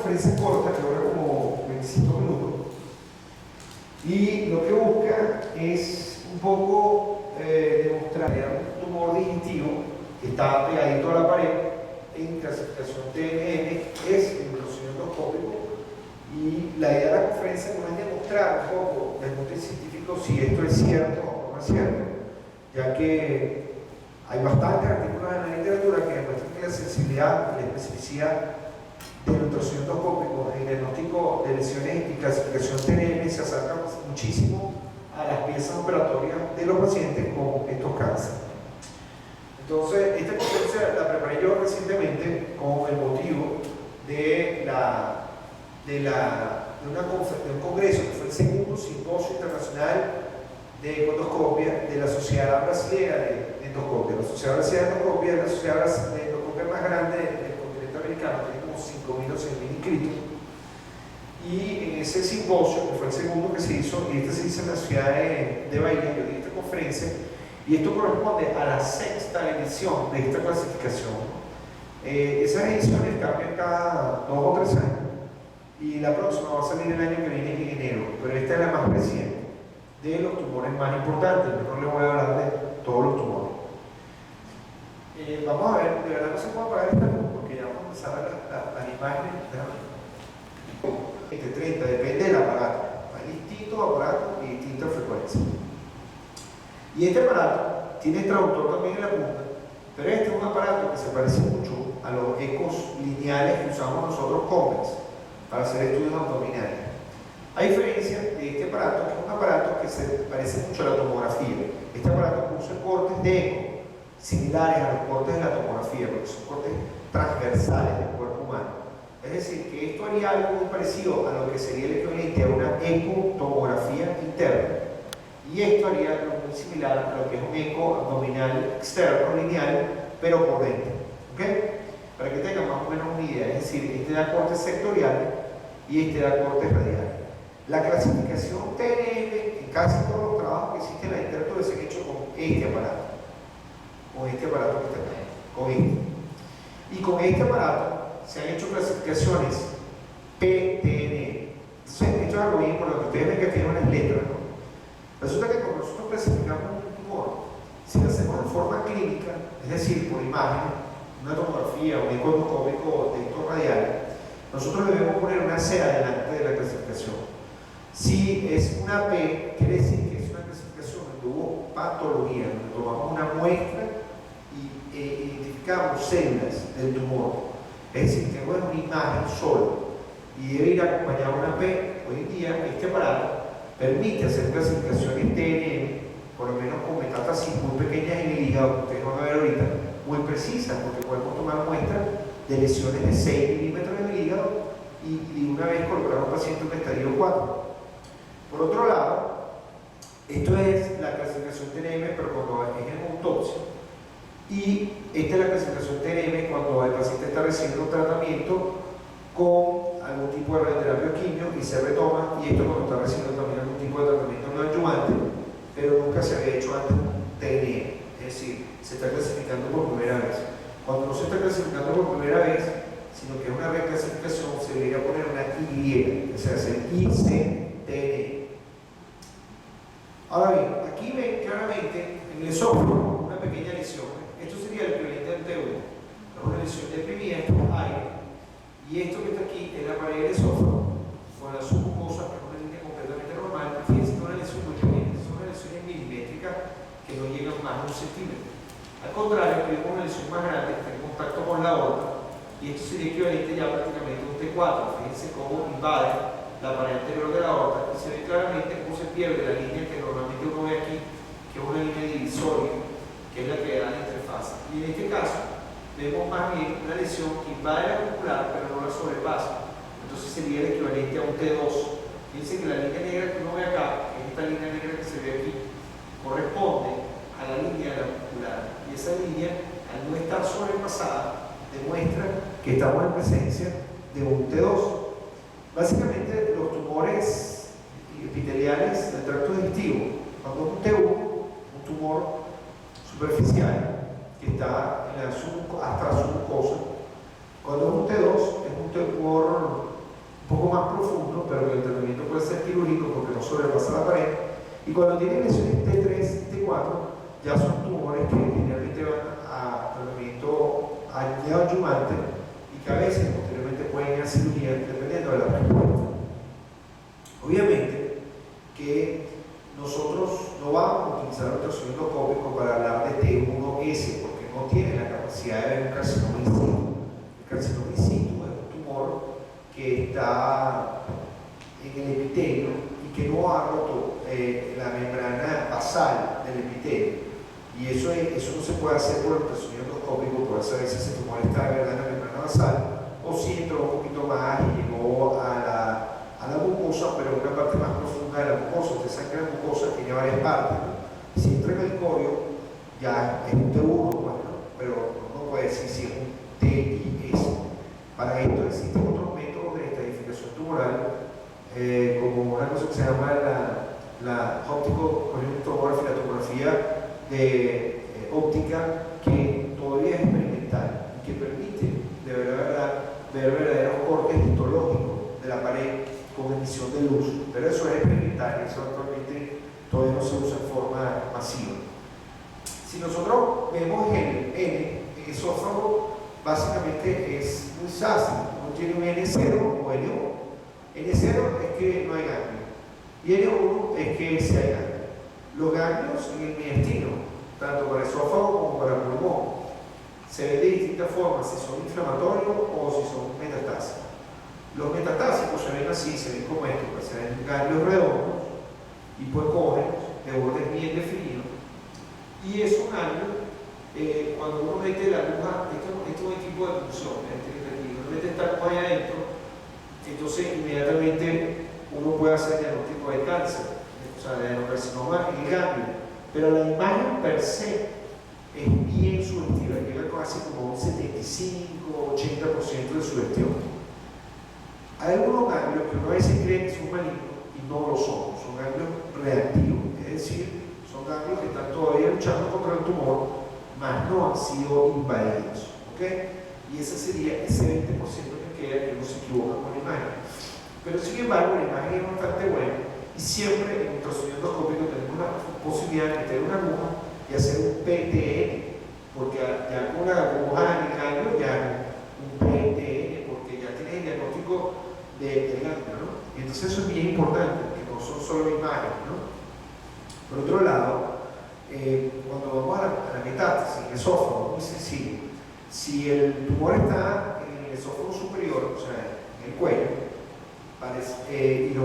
conferencia corta que dura como 25 minutos y lo que busca es un poco demostrar un tumor digestivo que está pegadito a la pared en clasificación TNM, es evolución endoscópico, y la idea de la conferencia no es demostrar un poco desde el punto de vista científico si esto es cierto o no es cierto, ya que hay bastantes artículos en la literatura que demuestran que la sensibilidad y la especificidad del ultrasonido endoscópico en el diagnóstico de lesiones y clasificación TNM se acerca muchísimo a las piezas operatorias de los pacientes con estos cánceres. Entonces, esta conferencia la preparé yo recientemente con el motivo de un congreso que fue el segundo simposio internacional de endoscopia de la Sociedad Brasileña de Endoscopia. La Sociedad Brasileña de Endoscopia es la sociedad de endoscopia más grande del continente americano, tiene como 5.000 o 6.000 inscritos. Y en ese simposio, que fue el segundo que se hizo, y este se hizo en la ciudad de Bahía, yo di esta conferencia, y esto corresponde a la sexta edición de esta clasificación. Esas ediciones cambian cada 2 o 3 años, y la próxima va a salir el año que viene en enero, pero esta es la más reciente de los tumores más importantes. Mejor les voy a hablar de todos los tumores. Vamos a ver, de verdad no se puede apagar esta luz porque ya vamos a empezar a ver las imágenes. 30, depende del aparato. Hay distintos aparatos y distintas frecuencias. Y este aparato tiene traductor también en la punta, pero este es un aparato que se parece mucho a los ecos lineales que usamos nosotros COMEX para hacer estudios abdominales. A diferencia de este aparato, que es un aparato que se parece mucho a la tomografía. Este aparato usa cortes de eco similares a los cortes de la tomografía, porque son cortes transversales del cuerpo humano. Es decir, que esto haría algo muy parecido a lo que sería el equivalente a una ecotomografía interna. Y esto haría algo muy similar a lo que es un eco abdominal externo lineal, pero por dentro. ¿Okay? Para que tengan más o menos una idea. Es decir, este da cortes sectoriales y este da cortes radiales. La clasificación TNM, en casi todos los trabajos que existen en la literatura, se han hecho con este aparato. Con este aparato que está acá. Con este. Y con este aparato se han hecho clasificaciones PTN. Entonces, esto es algo bien importante. Ustedes ven que tiene unas letras, ¿no? Resulta que cuando nosotros clasificamos un tumor, si lo hacemos de forma clínica, es decir, por imagen, una tomografía, un eco endoscópico de estos radiales, nosotros debemos poner una C adelante de la clasificación. Si es una P, quiere decir que es una clasificación donde hubo patología, donde tomamos una muestra y identificamos células del tumor. Es decir, que no es una imagen solo y debe ir acompañada de una P. Hoy en día este aparato permite hacer clasificaciones TNM, por lo menos con metástasis muy pequeñas en el hígado, que ustedes van a ver ahorita, muy precisas, porque podemos tomar muestras de lesiones de 6 milímetros en el hígado y una vez colocar a un paciente en un estadio 4. Por otro lado, esto es la clasificación TNM, pero cuando es en autopsia, y esta es la clasificación TNM cuando el paciente está recibiendo un tratamiento con algún tipo de radioterapia o quimio y se retoma, y esto cuando está recibiendo también algún tipo de tratamiento no adyuvante, pero nunca se había hecho antes un TNM, es decir, se está clasificando por primera vez. Cuando no se está clasificando por primera vez, sino que es una reclasificación, se debería poner una Y, o sea, es el ICTNM. Ahora bien, aquí ven claramente en el esófago una pequeña lesión. Esto sería el equivalente al T1. Es una lesión deprimida, esto es aire. Y esto que está aquí es la pared del esófago, con la submucosa, que es una línea completamente normal. Fíjense que es una lesión muy pequeña, son unas lesiones milimétricas que no llegan más de 1 centímetro. Al contrario, tenemos una lesión más grande que está en contacto con la aorta, y esto sería equivalente ya prácticamente a un T4. Fíjense cómo invade la pared anterior de la aorta y se ve claramente cómo se pierde la línea que normalmente uno ve aquí, que es una línea divisoria, que es la que da la interfaz. Y en este caso, vemos más bien una lesión que invade la muscular, pero no la sobrepasa. Entonces sería el equivalente a un T2. Fíjense que la línea negra que uno ve acá, que es esta línea negra que se ve aquí, corresponde a la línea de la muscular. Y esa línea, al no estar sobrepasada, demuestra que estamos en presencia de un T2. Básicamente, los tumores epiteliales del tracto digestivo, cuando es un T1, un tumor superficial que está en hasta la submucosa, cuando es un T2, es un tumor poco más profundo, pero que el tratamiento puede ser quirúrgico porque no sobrepasa la pared. Y cuando tienen lesiones T3, T4, ya son tumores que generalmente van a tratamiento adyuvante y que a veces posteriormente pueden ir a cirugía dependiendo de la respuesta. Obviamente que nosotros no vamos a utilizar el ultrasonido endoscópico para hablar de T1S porque no tiene la capacidad de ver un carcinoma in situ. El carcinoma in situ es un tumor que está en el epitelio y que no ha roto la membrana basal del epitelio. Y eso no se puede hacer por el ultrasonido endoscópico, por saber si ese tumor está de verdad en la membrana basal o si entró un poquito más y llegó a la mucosa, pero una parte más profunda de la mucosa. Usted sabe que la mucosa tiene varias partes, ¿no? Si entra en el corio, ya es un T1, bueno, pero no puede decir si es un TIS. Para esto existen otros métodos de estadificación tumoral, como una cosa que se llama la óptico-tomografía, la tomografía óptica, que todavía es experimental y que permite de verdad ver verdaderos cortes histológicos de la pared con emisión de luz, pero eso es experimental, eso actualmente todavía no se usa en forma masiva. Si nosotros vemos el esófago, básicamente es muy fácil, uno tiene un N0 o N1. N0 es que no hay ganglio y N1 es que sí hay ganglio. Los ganglios en el mediastino, tanto para esófago como para pulmón, se ven de distintas formas, si son inflamatorios o si son metastásicos. Los metastásicos se ven así, se ven como esto, pues se ven ganglios redondos, hipocógenos, de bordes bien definidos. Y esos ganglios, cuando uno mete la aguja, esto es un equipo de punción, uno mete esta aguja ahí adentro, entonces inmediatamente uno puede hacer diagnóstico de cáncer, o sea, de adenocarcinoma en el ganglio. Pero la imagen per se es bien sugestiva, llega casi como un 75-80% de sugestión. Hay algunos ganglios que uno a veces cree que son malignos y no lo son ganglios reactivos, es decir, son ganglios que están todavía luchando contra el tumor, mas no han sido invadidos, ¿ok? Y ese sería ese 20% que queda, que uno se equivoca con la imagen. Pero sin embargo, la imagen es bastante buena y siempre en el ultrasonido endoscópico tenemos la posibilidad de meter una aguja y hacer un PTN, porque ya con la aguja en el ganglio ya un PTN, porque ya tienes el diagnóstico del ganglio, ¿no? Y entonces eso es bien importante, que no son solo imágenes, ¿no? Por otro lado, cuando vamos a la metástasis, en el esófago, muy sencillo. Si el tumor está en el esófago superior, o sea, en el cuello, y lo